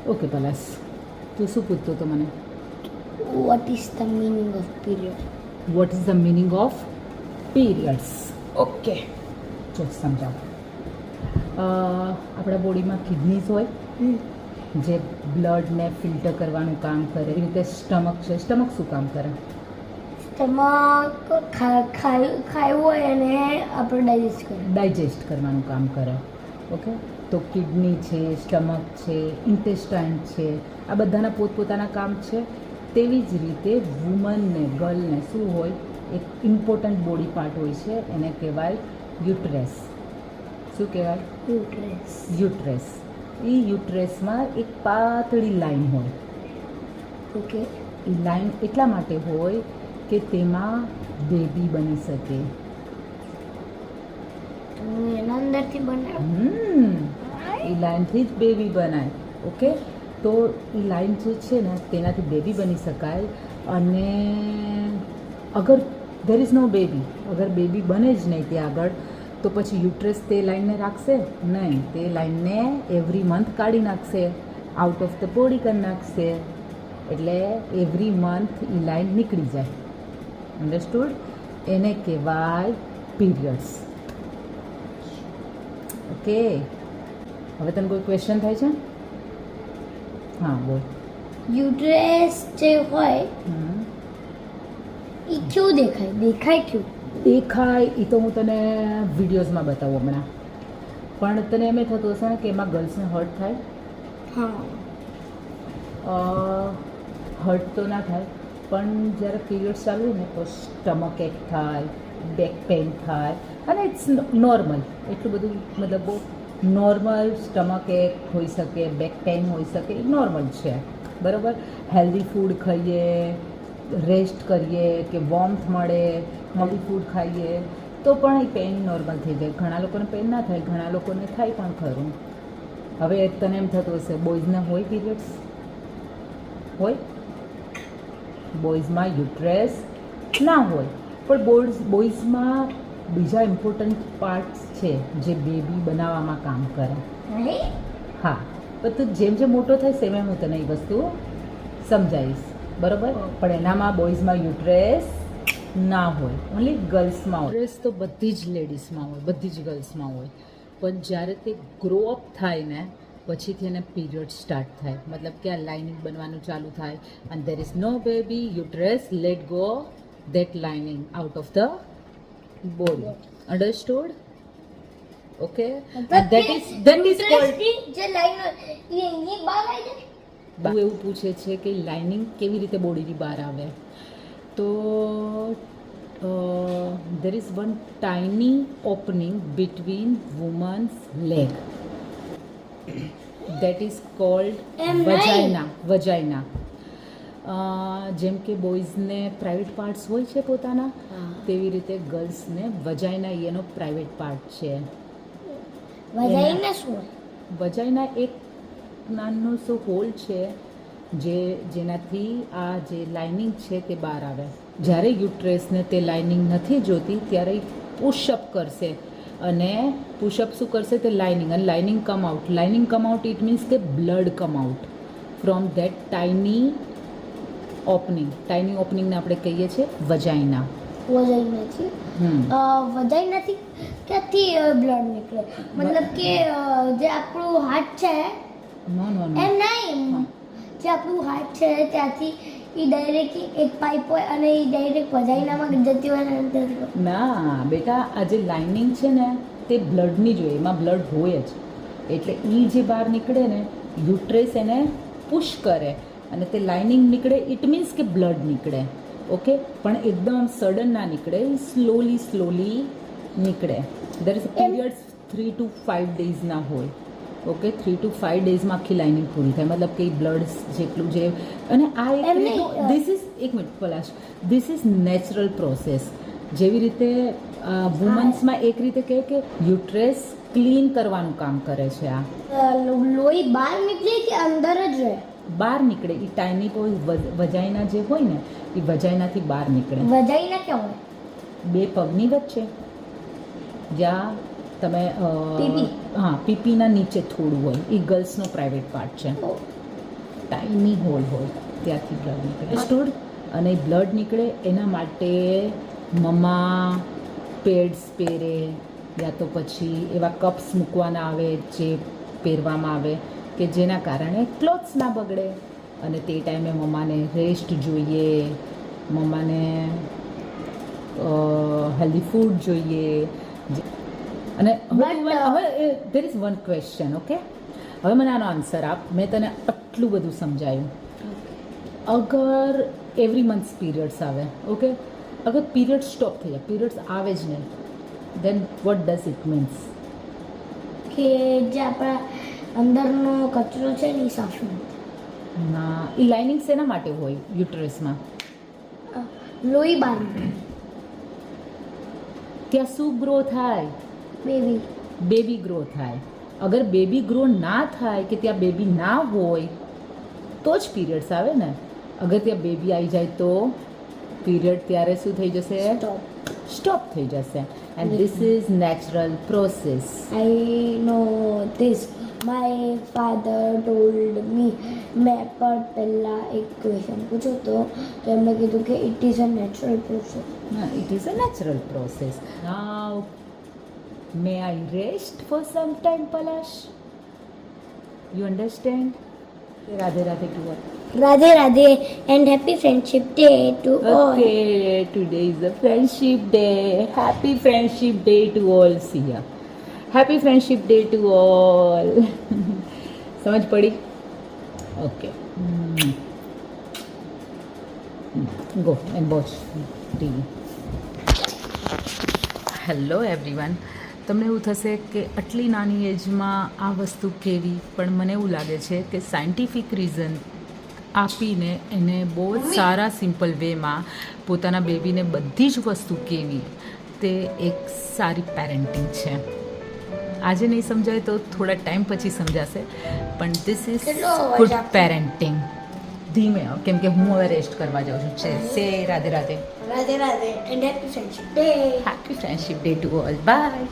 Okay પલાશ, તું શું પૂછતો હતો મને? What is the meaning of period? What is the meaning of periods? Okay, જો સમજાવો. આપણા બોડીમાં કિડનીઝ હોય જે બ્લડને ફિલ્ટર કરવાનું કામ કરે. એવી રીતે સ્ટમક છે. સ્ટમક શું કામ કરે? સ્ટમક ખાયું હોય અને આપણે ડાયજેસ્ટ કરીએ. ડાયજેસ્ટ કરવાનું કામ કરે. ઓકે, તો કિડની છે, સ્ટમક છે, ઇન્ટેસ્ટાઇન છે, આ બધાના પોતપોતાના કામ છે. તેવી જ રીતે વુમનને, ગર્લને શું હોય? એક ઇમ્પોર્ટન્ટ બોડી પાર્ટ હોય છે, એને કહેવાય યુટ્રેસ. શું કહેવાય? યુટ્રેસ. યુટ્રેસ. એ યુટ્રેસમાં એક પાતળી લાઈન હોય. ઓકે. એ લાઈન એટલા માટે હોય કે તેમાં બેબી બની શકે. એના અંદરથી બને. એ લાઈનથી જ બેબી બનાય. ઓકે, તો એ લાઈન જે છે ને તેનાથી બેબી બની શકાય. અને અગર ધેર ઇઝ નો બેબી, અગર બેબી બને જ નહીં ત્યાં આગળ, તો પછી યુટ્રેસ તે લાઈનને રાખશે નહીં. તે લાઈનને એવરી મંથ કાઢી નાખશે, આઉટ ઓફ ધ બોડી કરી નાખશે. એટલે એવરી મંથ એ લાઈન નીકળી જાય. અન્ડરસ્ટુડ? એને કહેવાય પીરિયડ્સ. ઓકે, હવે તને કોઈ ક્વેશ્ચન થાય છે? હા, બોલ. યુટ્રેસ જે હોય એ કેવું દેખાય? દેખાય કેવું? દેખાય એ તો હું તને વિડીયોઝમાં બતાવું હમણાં. પણ તને એમ થતું હશે ને કે એમાં ગર્લ્સને હર્ટ થાય? હા. હર્ટ તો ના થાય, પણ જ્યારે પીરિયડ્સ ચાલુ હોય ને તો સ્ટમક એક થાય, બેક પેઇન થાય, અને ઇટ્સ નોર્મલ. એટલું બધું મતલબ બહુ નોર્મલ સ્ટમક એક હોઈ શકે, બેક પેઇન હોઈ શકે, એ નોર્મલ છે. બરાબર? હેલ્ધી ફૂડ ખાઈએ, રેસ્ટ કરીએ કે વોર્મથ મળે, હેલ્ધી ફૂડ ખાઈએ તો પણ એ પેઇન નોર્મલ થઈ જાય. ઘણા લોકોને પેઇન ના થાય, ઘણા લોકોને થાય પણ ખરું. હવે તને એમ થતું હશે બોયઝને હોય પીરિયડ્સ? હોય? બોયઝમાં યુટ્રેસ ના હોય, પણ બોયઝમાં બીજા ઇમ્પોર્ટન્ટ પાર્ટ્સ છે જે બેબી બનાવવામાં કામ કરે. હા, પણ તું જેમ જેમ મોટો થાય સેમ હું તને એ વસ્તુ સમજાવીશ. બરાબર? પણ એનામાં બોયઝમાં યુટ્રેસ ના હોય, ઓનલી ગર્લ્સમાં હોય. યુટ્રેસ તો બધી જ લેડીઝમાં હોય, બધી જ ગર્લ્સમાં હોય. પણ જ્યારે તે ગ્રો અપ થાય ને પછીથી એને પીરિયડ સ્ટાર્ટ થાય. મતલબ કે આ લાઇનિંગ બનવાનું ચાલુ થાય અને there is no baby, uterus let go that lining out of the body. Understood? Okay, and that is called. જે લાઈન એની બહાર આવી જાય. તું એવું પૂછે છે કે લાઇનિંગ કેવી રીતે બોડીની બહાર આવે? તો there is one tiny opening between woman's leg that is called vagina. જેમ કે બોયઝને પ્રાઇવેટ પાર્ટ્સ હોય છે પોતાના, તેવી રીતે ગર્લ્સને વજાઇના એનો પ્રાઇવેટ પાર્ટ છે. વજાઇના શું હોય? વજાઇના એક નાનો સો હોલ છે જેનાથી આ જે લાઇનિંગ છે તે બહાર આવે. જ્યારે યુટ્રેસને તે લાઇનિંગ નથી જોતી ત્યારે પુશઅપ કરશે, અને પુશઅપ શું કરશે? તે લાઇનિંગ, અને lining come out. Lining come out it means કે blood come out from that tiny opening. Tiny ઓપનિંગને આપણે કહીએ છીએ વજાઇના. વજાઇનાથી ક્યાંથી બ્લડ નીકળે? મતલબ કે જે આપણું હાર્ટ છે નો એમ નહીં, જે આપણું હાર્ટ છે ત્યાંથી એ ડાયરેક્ટ એક પાઇપ હોય અને એ ડાયરેક્ટ વજાઇનામાં જતી હોય ને? ના બેટા, આ જે લાઇનિંગ છે ને તે બ્લડની જ હોય, એમાં બ્લડ હોય જ. એટલે એ જે બહાર નીકળે ને, યુટ્રેસ એને પુશ કરે અને તે લાઇનિંગ નીકળે. ઇટ મીન્સ કે બ્લડ નીકળે. ઓકે, પણ એકદમ સડન ના નીકળે, સ્લોલી નીકળે. There is periods 3 to 5 days હોય. ઓકે, 3 to 5 daysમાં આખી લાઇનિંગ પૂરી થાય. મતલબ કે બ્લડ જેટલું જે, અને આ ધીસ ઇઝ, એક minute Palash, this is natural process. જેવી રીતે વુમન્સમાં એક રીતે કહે કે યુટ્રેસ ક્લીન કરવાનું કામ કરે છે. આ લોહી બહાર નીકળે કે અંદર જ રહે? બહાર નીકળે. એ ટાઈની વજાઇના જે હોય ને એ વજાઇનાથી બહાર નીકળે. વજાઇના ક્યાં હોય? બે પગની વચ્ચે, જ્યાં તમે પીપી. હા, પીપીના નીચે થોડું હોય. એ ગર્લ્સનો પ્રાઇવેટ પાર્ટ છે. ટાઈની હોલ હોય ત્યાંથી બ્લડ નીકળે સ્ટોર્ડ અને બ્લડ નીકળે એના માટે મમ્મા પેડ્સ પહેરે યા તો પછી એવા કપ્સ મૂકવાના આવે જે પહેરવામાં આવે કે જેના કારણે ક્લોથ્સ ના બગડે અને તે ટાઈમે મમ્માને રેસ્ટ જોઈએ, મમ્માને હેલ્ધી ફૂડ જોઈએ. અને હવે there is one question, okay? હવે મને આનો આન્સર આપ. મેં તને આટલું બધું સમજાયું. અગર એવરી મંથ્સ પીરિયડ્સ આવે, ઓકે, અગર પીરિયડ સ્ટોપ થઈ જાય, પીરિયડ્સ આવે જ નહીં, દેન વોટ ડઝ ઇટ મીન્સ? કે જે આપણા અંદરનો કચરો છે ને એ સાફ ના, એ લાઇનિંગ શેના માટે હોય યુટ્રસમાં? લોહી બહાર ત્યાં શું ગ્રો થાય? બેબી બેબી ગ્રો થાય. અગર બેબી ગ્રો ના થાય કે ત્યાં બેબી ના હોય તો જ પીરિયડ્સ આવે ને. અગર ત્યાં બેબી આવી જાય તો પીરિયડ ત્યારે શું થઈ જશે? સ્ટોપ થઈ જશે. And this is natural process. I know this. My father told me. મેં પણ પહેલાં એક ક્વેશ્ચન પૂછ્યો તો એમણે કીધું કે it is a natural process. It is a natural process. Now, may I rest for some time, Palash? You understand? Radhe Radhe to all. Radhe Radhe and happy friendship day to all. Okay, today is the friendship day. Happy friendship day to all. See ya. Happy friendship day to all. समझ पड़ी? Okay. Go and watch TV. Hello everyone. તમને એવું થશે કે આટલી નાની એજમાં આ વસ્તુ કેવી, પણ મને એવું લાગે છે કે સાયન્ટિફિક રીઝન આપીને એને બહુ જ સારા સિમ્પલ વેમાં પોતાના બેબીને બધી જ વસ્તુ કેવી તે એક સારી પેરેન્ટિંગ છે. આજે નહીં સમજાય તો થોડા ટાઈમ પછી સમજાશે, પણ ધીસ ઇઝ ગુડ પેરેન્ટિંગ. ધીમે કેમ કે હું હવે રેસ્ટ કરવા જાઉં છું. સે Radhe Radhe. Radhe Radhe and happy friendship day. Happy friendship day to all. Bye.